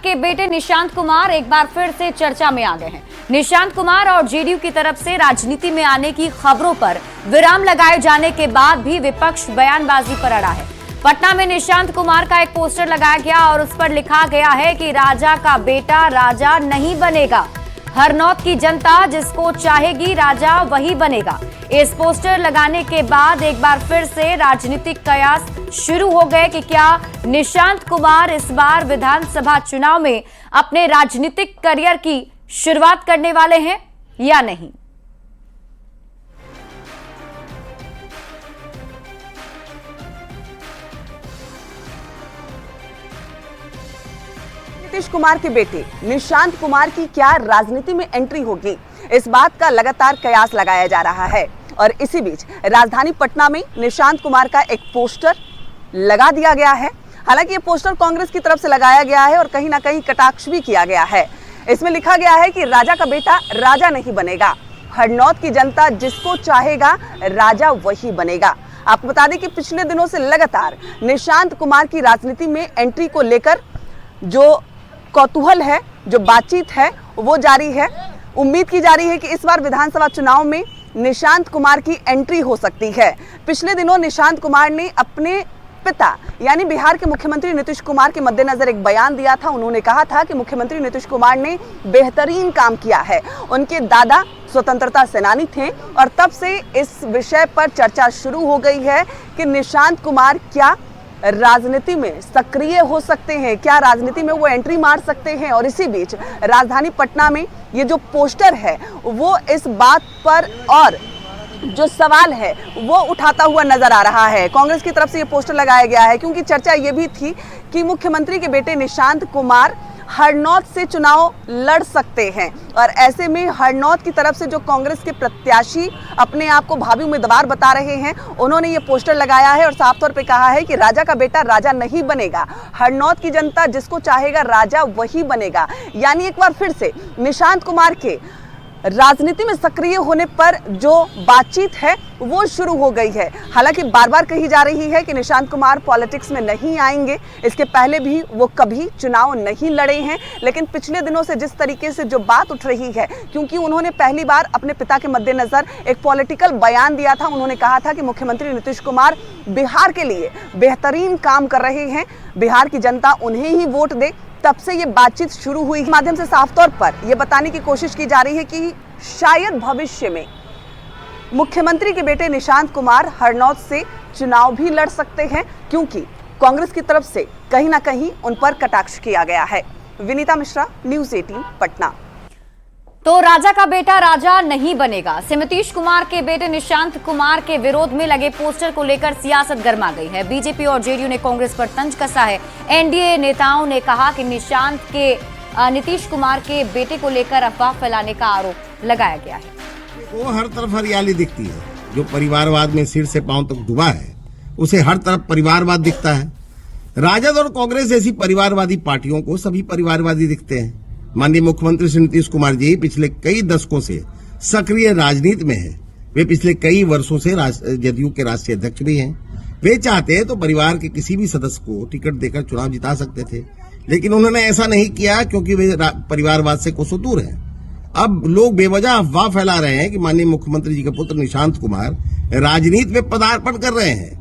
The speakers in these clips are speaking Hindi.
के बेटे निशांत कुमार एक बार फिर से चर्चा में आ गए हैं। निशांत कुमार और जेडीयू की तरफ से राजनीति में आने की खबरों पर विराम लगाए जाने के बाद भी विपक्ष बयानबाजी पर अड़ा है। पटना में निशांत कुमार का एक पोस्टर लगाया गया और उस पर लिखा गया है कि राजा का बेटा राजा नहीं बनेगा, हरनौत की जनता जिसको चाहेगी राजा वही बनेगा। इस पोस्टर लगाने के बाद एक बार फिर से राजनीतिक कयास शुरू हो गए कि क्या निशांत कुमार इस बार विधानसभा चुनाव में अपने राजनीतिक करियर की शुरुआत करने वाले हैं या नहीं। नीतीश कुमार के बेटे निशांत कुमार की क्या राजनीति में एंट्री होगी, इस बात का लगातार कयास लगाया जा रहा है। और इसी बीच राजधानी पटना में निशांत कुमार का एक पोस्टर लगा दिया गया है। हालांकि ये पोस्टर कांग्रेस की तरफ से लगाया गया है और कहीं ना कहीं कटाक्ष भी किया गया है। इसमें लिखा गया है कि राजा का बेटा राजा नहीं बनेगा, हरनौत की जनता जिसको चाहेगा राजा वही बनेगा। आपको बता दें कि पिछले दिनों से लगातार निशांत कुमार की राजनीति में एंट्री को लेकर जो कौतूहल है, जो बातचीत है, वो जारी है। उम्मीद की जा रही है कि इस बार विधानसभा चुनाव में निशांत कुमार की एंट्री हो सकती है। पिछले दिनों निशांत कुमार ने अपने पिता यानी बिहार के मुख्यमंत्री नीतीश कुमार के मद्देनजर एक बयान दिया था। उन्होंने कहा था कि मुख्यमंत्री नीतीश कुमार ने बेहतरीन काम किया है। उनके दादा स्वतंत्रता सेनानी थे और तब से इस विषय पर चर्चा शुरू हो गई है कि निशांत कुमार क्या राजनीति में सक्रिय हो सकते हैं, क्या राजनीति में वो एंट्री मार सकते हैं। और इसी बीच राजधानी पटना में ये जो पोस्टर है वो इस बात पर और जो सवाल है वो उठाता हुआ नजर आ रहा है। कांग्रेस की तरफ से ये पोस्टर लगाया गया है क्योंकि चर्चा ये भी थी कि मुख्यमंत्री के बेटे निशांत कुमार हरनौत से चुनाव लड़ सकते हैं और ऐसे में हरनौत की तरफ से जो कांग्रेस के प्रत्याशी अपने आप को भावी उम्मीदवार बता रहे हैं, उन्होंने ये पोस्टर लगाया है और साफ तौर पे कहा है कि राजा का बेटा राजा नहीं बनेगा, हरनौत की जनता जिसको चाहेगा राजा वही बनेगा। यानी एक बार फिर से निशांत कुमार के राजनीति में सक्रिय होने पर जो बातचीत है वो शुरू हो गई है। हालांकि बार बार कही जा रही है कि निशांत कुमार पॉलिटिक्स में नहीं आएंगे, इसके पहले भी वो कभी चुनाव नहीं लड़े हैं। लेकिन पिछले दिनों से जिस तरीके से जो बात उठ रही है, क्योंकि उन्होंने पहली बार अपने पिता के मद्देनजर एक पॉलिटिकल बयान दिया था। उन्होंने कहा था कि मुख्यमंत्री नीतीश कुमार बिहार के लिए बेहतरीन काम कर रहे हैं, बिहार की जनता उन्हें ही वोट दे। तब से ये बातचीत शुरू हुई। इस माध्यम से साफ तौर पर यह बताने की कोशिश की जा रही है कि शायद भविष्य में मुख्यमंत्री के बेटे निशांत कुमार हरनौत से चुनाव भी लड़ सकते हैं, क्योंकि कांग्रेस की तरफ से कहीं ना कहीं उन पर कटाक्ष किया गया है। विनीता मिश्रा, न्यूज़ 18 पटना। तो राजा का बेटा राजा नहीं बनेगा से नीतीश कुमार के बेटे निशांत कुमार के विरोध में लगे पोस्टर को लेकर सियासत गर्मा गई है। बीजेपी और जेडीयू ने कांग्रेस पर तंज कसा है। एनडीए नेताओं ने कहा कि निशांत के नीतीश कुमार के बेटे को लेकर अफवाह फैलाने का आरोप लगाया गया है। वो हर तरफ हरियाली दिखती है, जो परिवारवाद में सिर से पांव तक डूबा है उसे हर तरफ परिवारवाद दिखता है। राजद और कांग्रेस जैसी परिवारवादी पार्टियों को सभी परिवारवादी दिखते हैं। माननीय मुख्यमंत्री श्री नीतीश कुमार जी पिछले कई दशकों से सक्रिय राजनीति में हैं। वे पिछले कई वर्षों से जदयू के राष्ट्रीय अध्यक्ष भी हैं। वे चाहते तो परिवार के किसी भी सदस्य को टिकट देकर चुनाव जिता सकते थे, लेकिन उन्होंने ऐसा नहीं किया क्योंकि वे परिवारवाद से कोसों दूर हैं। अब लोग बेवजह अफवाह फैला रहे हैं कि माननीय मुख्यमंत्री जी के पुत्र निशांत कुमार राजनीति में पदार्पण कर रहे हैं।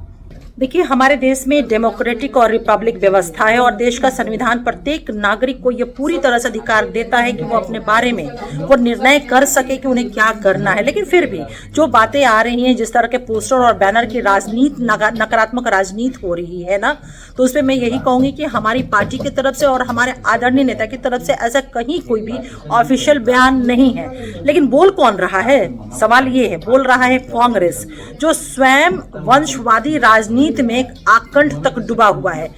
देखिए, हमारे देश में डेमोक्रेटिक और रिपब्लिक व्यवस्था है और देश का संविधान प्रत्येक नागरिक को ये पूरी तरह से अधिकार देता है कि वो अपने बारे में वो निर्णय कर सके कि उन्हें क्या करना है। लेकिन फिर भी जो बातें आ रही हैं, जिस तरह के पोस्टर और बैनर की राजनीति, नकारात्मक राजनीति हो रही है ना, तो उसमें मैं यही कहूंगी कि हमारी पार्टी की तरफ से और हमारे आदरणीय नेता की तरफ से ऐसा कहीं कोई भी ऑफिशियल बयान नहीं है। लेकिन बोल कौन रहा है, सवाल ये है। बोल रहा है कांग्रेस, जो स्वयं वंशवादी राजनीति में आकंठ तक डूबा हुआ है।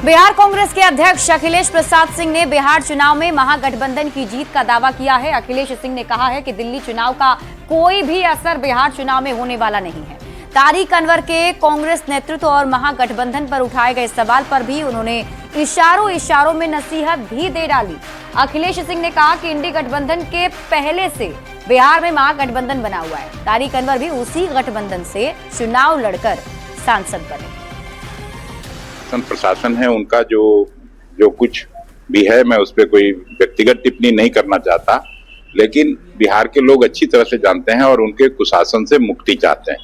बिहार कांग्रेस के अध्यक्ष अखिलेश प्रसाद सिंह ने बिहार चुनाव में महागठबंधन की जीत का दावा किया है। अखिलेश सिंह ने कहा है कि दिल्ली चुनाव का कोई भी असर बिहार चुनाव में होने वाला नहीं है। तारिक अनवर के कांग्रेस नेतृत्व और महागठबंधन पर उठाए गए सवाल पर भी उन्होंने इशारों में नसीहत भी दे डाली। अखिलेश सिंह ने कहा कि इंडी गठबंधन के पहले से बिहार में महागठबंधन बना हुआ है। तारिक अनवर भी उसी गठबंधन से चुनाव लड़कर सांसद बने। प्रशासन है उनका जो कुछ भी है, मैं उस पर कोई व्यक्तिगत टिप्पणी नहीं करना चाहता, लेकिन बिहार के लोग अच्छी तरह से जानते हैं और उनके कुशासन से मुक्ति चाहते हैं,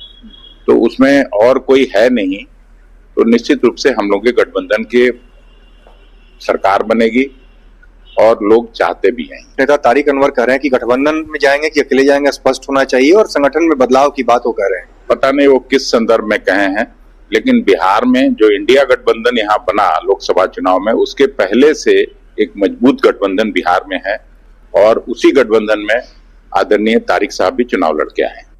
तो उसमें और कोई है नहीं। तो निश्चित रूप से हम लोग के गठबंधन के सरकार बनेगी और लोग चाहते भी हैं। नेता तारिक अनवर कह रहे हैं कि गठबंधन में जाएंगे कि अकेले जाएंगे स्पष्ट होना चाहिए, और संगठन में बदलाव की बात वो कह रहे हैं। पता नहीं वो किस संदर्भ में कहे हैं, लेकिन बिहार में जो इंडिया गठबंधन यहाँ बना लोकसभा चुनाव में, उसके पहले से एक मजबूत गठबंधन बिहार में है और उसी गठबंधन में आदरणीय तारिक साहब भी चुनाव लड़के आए हैं।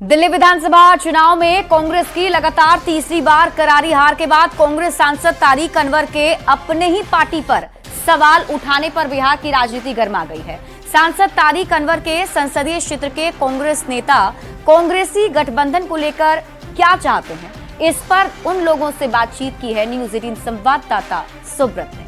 दिल्ली विधानसभा चुनाव में कांग्रेस की लगातार तीसरी बार करारी हार के बाद कांग्रेस सांसद तारिक अनवर के अपने ही पार्टी पर सवाल उठाने पर बिहार की राजनीति गर्मा गई है। सांसद तारिक अनवर के संसदीय क्षेत्र के कांग्रेस नेता कांग्रेसी गठबंधन को लेकर क्या चाहते हैं, इस पर उन लोगों से बातचीत की है न्यूज 18 संवाददाता सुब्रत ने।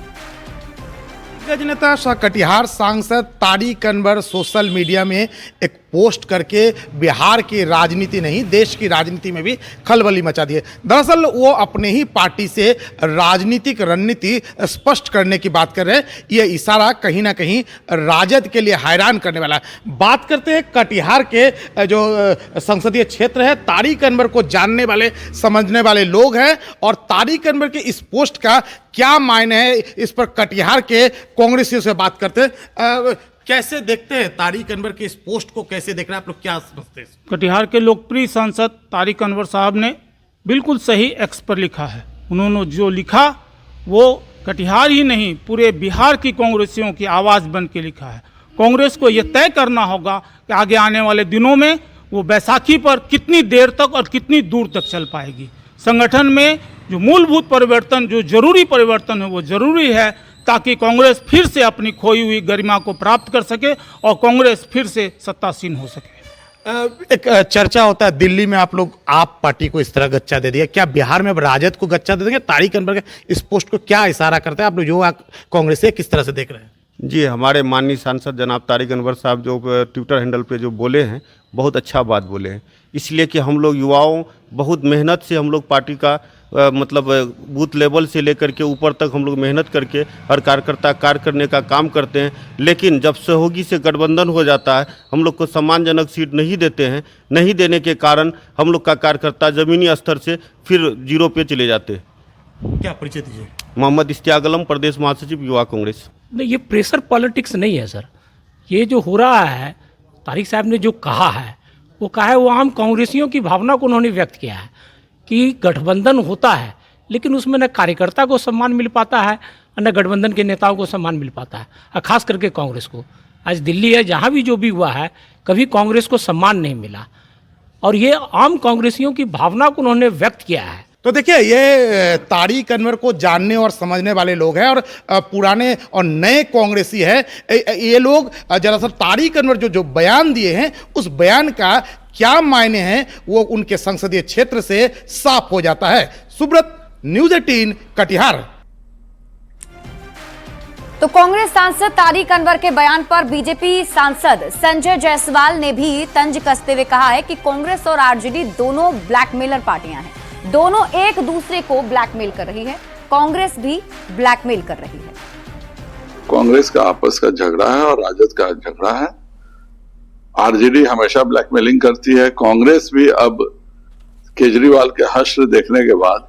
दिग्गज नेता सह कटिहार सांसद तारिक अनवर सोशल मीडिया में एक पोस्ट करके बिहार की राजनीति नहीं देश की राजनीति में भी खलबली मचा दी है। दरअसल वो अपने ही पार्टी से राजनीतिक रणनीति स्पष्ट करने की बात कर रहे हैं। ये इशारा कहीं ना कहीं राजद के लिए हैरान करने वाला है। बात करते हैं कटिहार के जो संसदीय क्षेत्र है, तारिक अनवर को जानने वाले समझने वाले लोग हैं और तारिक अनवर के इस पोस्ट का क्या मायने है, इस पर कटिहार के कांग्रेसियों से बात करते हैं। कैसे देखते हैं तारिक अनवर के इस पोस्ट को, कैसे देख रहे हैं आप लोग, क्या समझते हैं? कटिहार के लोकप्रिय सांसद तारिक अनवर साहब ने बिल्कुल सही एक्स पर लिखा है। उन्होंने जो लिखा वो कटिहार ही नहीं पूरे बिहार की कांग्रेसियों की आवाज़ बन के लिखा है। कांग्रेस को ये तय करना होगा कि आगे आने वाले दिनों में वो बैसाखी पर कितनी देर तक और कितनी दूर तक चल पाएगी। संगठन में जो मूलभूत परिवर्तन, जो जरूरी परिवर्तन है वो जरूरी है, ताकि कांग्रेस फिर से अपनी खोई हुई गरिमा को प्राप्त कर सके और कांग्रेस फिर से सत्तासीन हो सके। एक चर्चा होता है दिल्ली में, आप पार्टी को इस तरह गच्चा दे दिया, क्या बिहार में राजद को गच्चा दे देंगे? तारिक अनवर के इस पोस्ट को क्या इशारा करते हैं आप लोग, जो कांग्रेस से किस तरह से देख रहे हैं? जी, हमारे माननीय सांसद जनाब तारिक अनवर साहब जो ट्विटर हैंडल पे जो बोले हैं, बहुत अच्छा बात बोले हैं। इसलिए कि हम लोग युवाओं बहुत मेहनत से हम लोग पार्टी का मतलब बूथ लेवल से लेकर के ऊपर तक हम लोग मेहनत करके हर कार्यकर्ता कार्य करने का काम करते हैं, लेकिन जब सहयोगी से गठबंधन हो जाता है हम लोग को सम्मानजनक सीट नहीं देते हैं। नहीं देने के कारण हम लोग का कार्यकर्ता ज़मीनी स्तर से फिर जीरो पे चले जाते हैं। क्या परिचय दीजिए? मोहम्मद इश्तियाक आलम, प्रदेश महासचिव युवा कांग्रेस। नहीं, ये प्रेशर पॉलिटिक्स नहीं है सर। ये जो हो रहा है, तारिक साहब ने जो कहा है वो कहा है, वो आम कांग्रेसियों की भावना को उन्होंने व्यक्त किया है कि गठबंधन होता है लेकिन उसमें न कार्यकर्ता को सम्मान मिल पाता है न गठबंधन के नेताओं को सम्मान मिल पाता है, और खास करके कांग्रेस को। आज दिल्ली है, जहाँ भी जो भी हुआ है, कभी कांग्रेस को सम्मान नहीं मिला और ये आम कांग्रेसियों की भावना को उन्होंने व्यक्त किया है। तो देखिए, ये तारिक अनवर को जानने और समझने वाले लोग हैं और पुराने और नए कांग्रेसी है। ये लोग दरअसल तारिक अनवर जो बयान दिए हैं उस बयान का क्या मायने हैं वो उनके संसदीय क्षेत्र से साफ हो जाता है। सुब्रत, न्यूज 18 कटिहार। तो कांग्रेस सांसद तारिक अनवर के बयान पर बीजेपी सांसद संजय जायसवाल ने भी तंज कसते हुए कहा है कि कांग्रेस और आरजेडी दोनों ब्लैकमेलर पार्टियां हैं, दोनों एक दूसरे को ब्लैकमेल कर रही है, कांग्रेस भी ब्लैकमेल कर रही है। कांग्रेस का आपस का झगड़ा है और राजद का झगड़ा है। आरजेडी हमेशा ब्लैकमेलिंग करती है, कांग्रेस भी अब केजरीवाल के हश्र देखने के बाद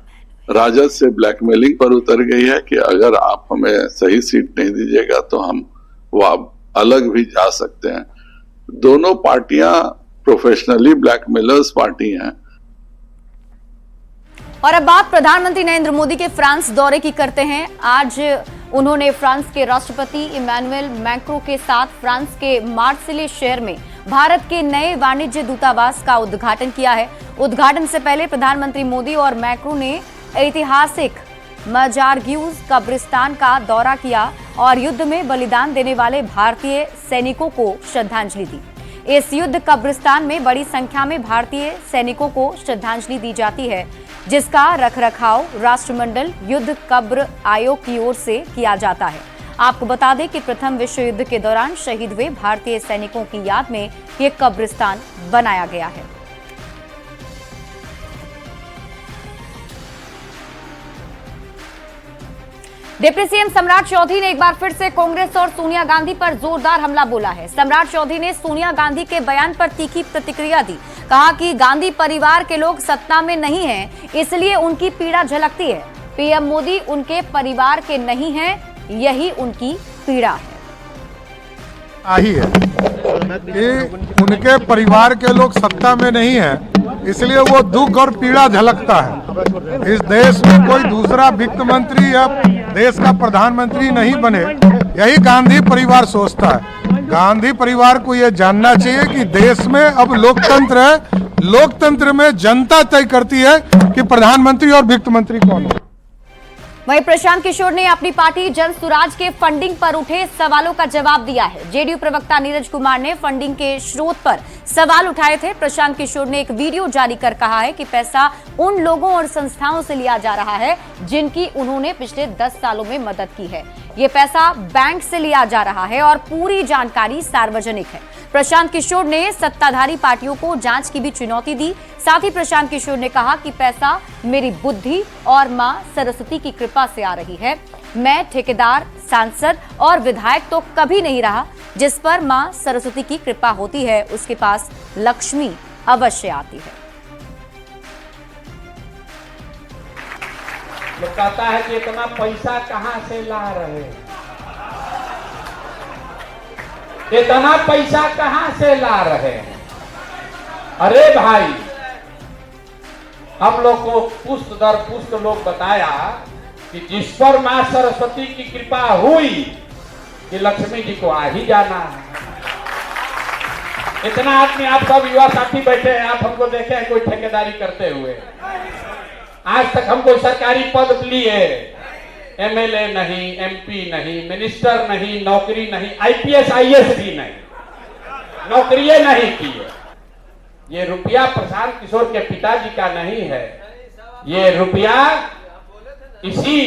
राजद से ब्लैकमेलिंग पर उतर गई है कि अगर आप हमें सही सीट नहीं दीजिएगा तो हम वो अलग भी जा सकते हैं। दोनों पार्टियां प्रोफेशनली ब्लैकमेलर्स पार्टी हैं। और अब बात प्रधानमंत्री नरेंद्र मोदी के फ्रांस दौरे की करते हैं। आज उन्होंने फ्रांस के राष्ट्रपति इमैनुअल मैक्रों के साथ फ्रांस के मार्सेले शहर में भारत के नए वाणिज्य दूतावास का उद्घाटन किया है। उद्घाटन से पहले प्रधानमंत्री मोदी और मैक्रों ने ऐतिहासिक मजारग्यूज कब्रिस्तान का दौरा किया और युद्ध में बलिदान देने वाले भारतीय सैनिकों को श्रद्धांजलि दी। इस युद्ध कब्रिस्तान में बड़ी संख्या में भारतीय सैनिकों को श्रद्धांजलि दी जाती है, जिसका रखरखाव राष्ट्रमंडल युद्ध कब्र आयोग की ओर से किया जाता है। आपको बता दें कि प्रथम विश्व युद्ध के दौरान शहीद हुए भारतीय सैनिकों की याद में यह कब्रिस्तान बनाया गया है। डिप्टी सीएम सम्राट चौधरी ने एक बार फिर से कांग्रेस और सोनिया गांधी पर जोरदार हमला बोला है। सम्राट चौधरी ने सोनिया गांधी के बयान पर तीखी प्रतिक्रिया दी। कहा कि गांधी परिवार के लोग सत्ता में नहीं हैं, इसलिए उनकी पीड़ा झलकती है। पीएम मोदी उनके परिवार के नहीं हैं, यही उनकी पीड़ा है। आई है कि उनके परिवार के लोग सत्ता में नहीं है, इसलिए वो दुख और पीड़ा झलकता है। इस देश में कोई दूसरा वित्त मंत्री या देश का प्रधानमंत्री नहीं बने, यही गांधी परिवार सोचता है। गांधी परिवार को ये जानना चाहिए कि देश में अब लोकतंत्र है, लोकतंत्र में जनता तय करती है कि प्रधानमंत्री और वित्त मंत्री कौन है। वहीं प्रशांत किशोर ने अपनी पार्टी जन सुराज के फंडिंग पर उठे सवालों का जवाब दिया है। जेडीयू प्रवक्ता नीरज कुमार ने फंडिंग के स्रोत पर सवाल उठाए थे। प्रशांत किशोर ने एक वीडियो जारी कर कहा है कि पैसा उन लोगों और संस्थाओं से लिया जा रहा है जिनकी उन्होंने पिछले 10 सालों में मदद की है। ये पैसा बैंक से लिया जा रहा है और पूरी जानकारी सार्वजनिक है। प्रशांत किशोर ने सत्ताधारी पार्टियों को जांच की भी चुनौती दी। साथ ही प्रशांत किशोर ने कहा कि पैसा मेरी बुद्धि और मां सरस्वती की कृपा से आ रही है। मैं ठेकेदार, सांसद और विधायक तो कभी नहीं रहा। जिस पर मां सरस्वती की कृपा होती है उसके पास लक्ष्मी अवश्य आती है। लोग कहता है कि इतना पैसा कहां से ला रहे, इतना पैसा कहां से ला रहे हैं। अरे भाई, हम लोग को पुष्ट दर पुष्ट लोग बताया कि जिस पर मां सरस्वती की कृपा हुई कि लक्ष्मी जी को आ ही जाना है। इतना आदमी, आप सब युवा साथी बैठे हैं, आप हमको देखे हैं कोई ठेकेदारी करते हुए? आज तक हम कोई सरकारी पद लिए, एमएलए नहीं, एमपी नहीं, मिनिस्टर नहीं, नौकरी नहीं, आईपीएस आईएएस भी नहीं, नौकरी नहीं की है। ये रुपया प्रशांत किशोर के पिताजी का नहीं है, ये रुपया इसी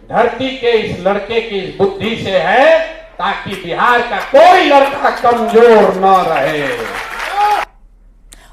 धरती के इस लड़के की इस बुद्धि से है, ताकि बिहार का कोई लड़का कमजोर न रहे।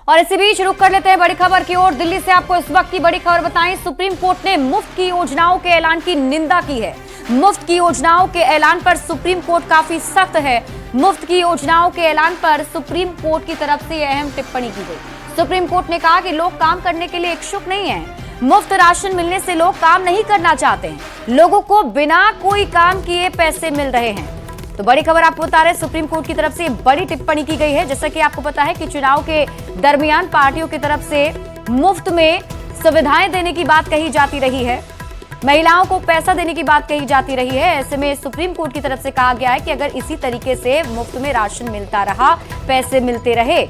और इसी बीच रुक कर लेते हैं बड़ी खबर की ओर। दिल्ली से आपको इस वक्त की बड़ी खबर बताएं। सुप्रीम कोर्ट ने मुफ्त की योजनाओं के ऐलान की निंदा की है। मुफ्त की योजनाओं के ऐलान पर सुप्रीम कोर्ट काफी सख्त है। मुफ्त की योजनाओं के ऐलान पर सुप्रीम कोर्ट की तरफ से अहम टिप्पणी की गई। सुप्रीम कोर्ट ने कहा कि लोग काम करने के लिए इच्छुक नहीं हैं। मुफ्त राशन मिलने से लोग काम नहीं करना चाहते हैं। लोगों को बिना कोई काम किए पैसे मिल रहे हैं। तो बड़ी खबर आपको बता रहे, सुप्रीम कोर्ट की तरफ से बड़ी टिप्पणी की गई है। जैसा कि आपको पता है कि चुनाव के दरमियान पार्टियों की तरफ से मुफ्त में सुविधाएं देने की बात कही जाती रही है, महिलाओं को पैसा देने की बात कही जाती रही है। ऐसे में सुप्रीम कोर्ट की तरफ से कहा गया है कि अगर इसी तरीके से मुफ्त में राशन मिलता रहा, पैसे मिलते रहे,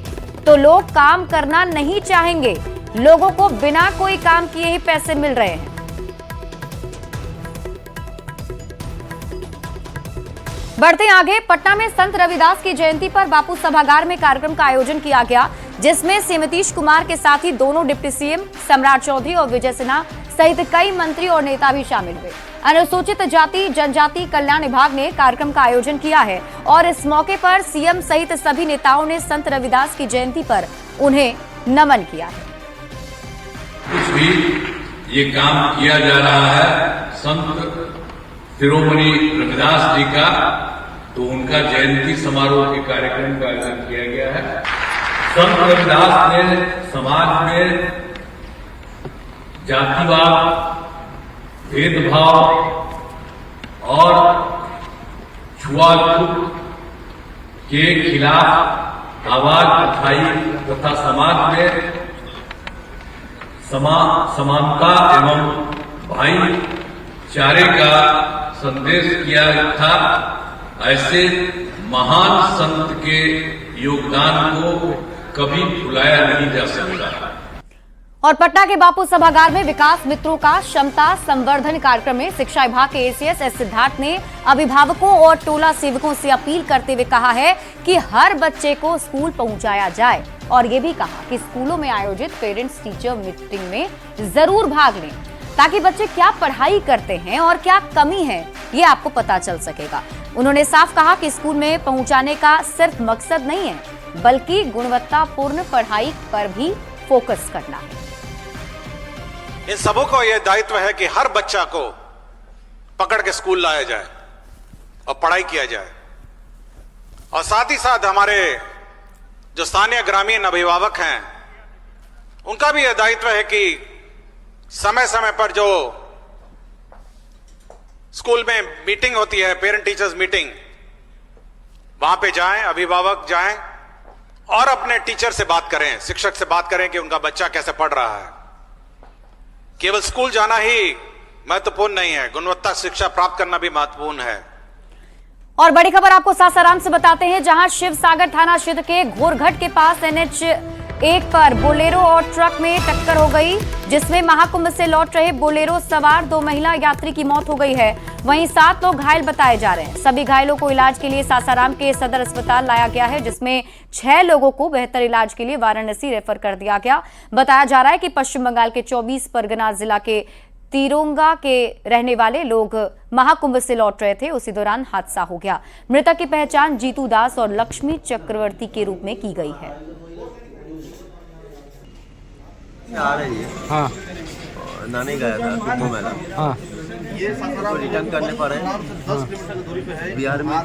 तो लोग काम करना नहीं चाहेंगे। लोगों को बिना कोई काम किए ही पैसे मिल रहे हैं। बढ़ते आगे, पटना में संत रविदास की जयंती पर बापू सभागार में कार्यक्रम का आयोजन किया गया, जिसमें सीएम नीतीश कुमार के साथ ही दोनों डिप्टी सीएम सम्राट चौधरी और विजय सिन्हा सहित कई मंत्री और नेता भी शामिल हुए। अनुसूचित जाति जनजाति कल्याण विभाग ने कार्यक्रम का आयोजन किया है और इस मौके पर सीएम सहित सभी नेताओं ने संत रविदास की जयंती पर उन्हें नमन किया है। कुछ भी ये काम किया जा रहा है संत शिरोमणि रविदास जी का, तो उनका जयंती समारोह के कार्यक्रम का आयोजन किया गया है। संत रविदास ने समाज में जातिवाद, भेदभाव और छुआछूत के खिलाफ आवाज उठाई तथा समाज में समानता एवं भाईचारे का संदेश किया था। ऐसे महान संत के योगदान को कभी भुलाया नहीं जा सकता। और पटना के बापू सभागार में विकास मित्रों का क्षमता संवर्धन कार्यक्रम में शिक्षा विभाग के एसीएस एस सिद्धार्थ ने अभिभावकों और टोला सेवकों से अपील करते हुए कहा है कि हर बच्चे को स्कूल पहुंचाया जाए और ये भी कहा कि स्कूलों में आयोजित पेरेंट्स टीचर मीटिंग में जरूर भाग लें, ताकि बच्चे क्या पढ़ाई करते हैं और क्या कमी है ये आपको पता चल सकेगा। उन्होंने साफ कहा कि स्कूल में पहुंचाने का सिर्फ मकसद नहीं है, बल्कि गुणवत्तापूर्ण पढ़ाई पर भी फोकस करना है। इन सबों को यह दायित्व है कि हर बच्चा को पकड़ के स्कूल लाया जाए और पढ़ाई किया जाए। और साथ ही साथ हमारे जो स्थानीय ग्रामीण अभिभावक हैं, उनका भी यह दायित्व है कि समय समय पर जो स्कूल में मीटिंग होती है, पेरेंट टीचर्स मीटिंग, वहां पे जाएं, अभिभावक जाएं और अपने टीचर से बात करें, शिक्षक से बात करें कि उनका बच्चा कैसे पढ़ रहा है। केवल स्कूल जाना ही महत्वपूर्ण नहीं है, गुणवत्ता शिक्षा प्राप्त करना भी महत्वपूर्ण है। और बड़ी खबर आपको सासाराम से बताते हैं, जहां शिव सागर थाना क्षेत्र के घोरघट के पास NH1 पर बोलेरो और ट्रक में टक्कर हो गई, जिसमें महाकुंभ से लौट रहे बोलेरो सवार 2 महिला यात्री की मौत हो गई है। वहीं 7 लोग घायल बताए जा रहे हैं। सभी घायलों को इलाज के लिए सासाराम के सदर अस्पताल लाया गया है, जिसमें 6 लोगों को बेहतर इलाज के लिए वाराणसी रेफर कर दिया गया। बताया जा रहा है कि पश्चिम बंगाल के 24 परगना जिला के तिरोंगा के रहने वाले लोग महाकुंभ से लौट रहे थे, उसी दौरान हादसा हो गया। मृतक की पहचान जीतू दास और लक्ष्मी चक्रवर्ती के रूप में की गई है। आ रही है, हाँ, नानी गया था कुंभ मेला, हाँ, तो रिटर्न करने पर है, हाँ, बिहार में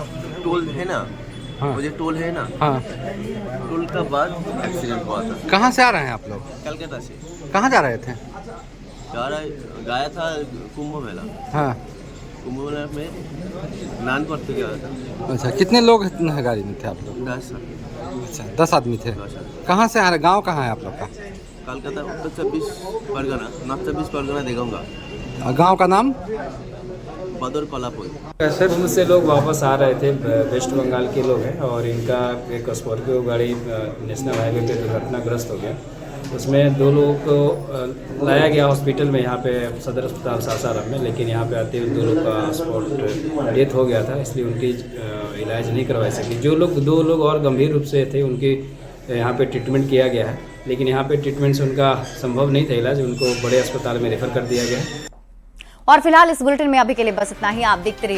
टोल है ना, हाँ, मुझे टोल है ना, हाँ, टोल का बाद एक्सीडेंट हुआ था। कहाँ से आ रहे हैं आप लोग? कलकत्ता से। कहाँ जा रहे थे? गया था कुंभ मेला, हाँ, कुंभ मेला में स्नान करते गया था। अच्छा, कितने लोग गाड़ी में थे आप लोग? 10। अच्छा, 10 आदमी थे। कहाँ से आ रहे? गाँव कहाँ है आप लोग का? कलकत्ता, उत्तर 24 परगना, नॉर्थ 24 परगना देगंगा। गांव का नाम? बदर कोलापुर। सर, मुझसे लोग वापस आ रहे थे, वेस्ट बंगाल के लोग हैं, और इनका एक स्कॉर्पियो गाड़ी नेशनल हाईवे पे दुर्घटनाग्रस्त हो गया। उसमें 2 लोगों को लाया गया हॉस्पिटल में, यहाँ पे सदर अस्पताल सासाराम में, लेकिन यहाँ पे आते हुए 2 लोग का स्पॉट डेथ हो गया था, इसलिए उनकी इलाज नहीं करवा सकी। जो लोग 2 लोग और गंभीर रूप से थे, उनकी यहाँ पे ट्रीटमेंट किया गया है, लेकिन यहाँ पे ट्रीटमेंट से उनका संभव नहीं था इलाज, उनको बड़े अस्पताल में रेफर कर दिया गया है। और फिलहाल इस बुलेटिन में अभी के लिए बस इतना ही। आप देखते रहिए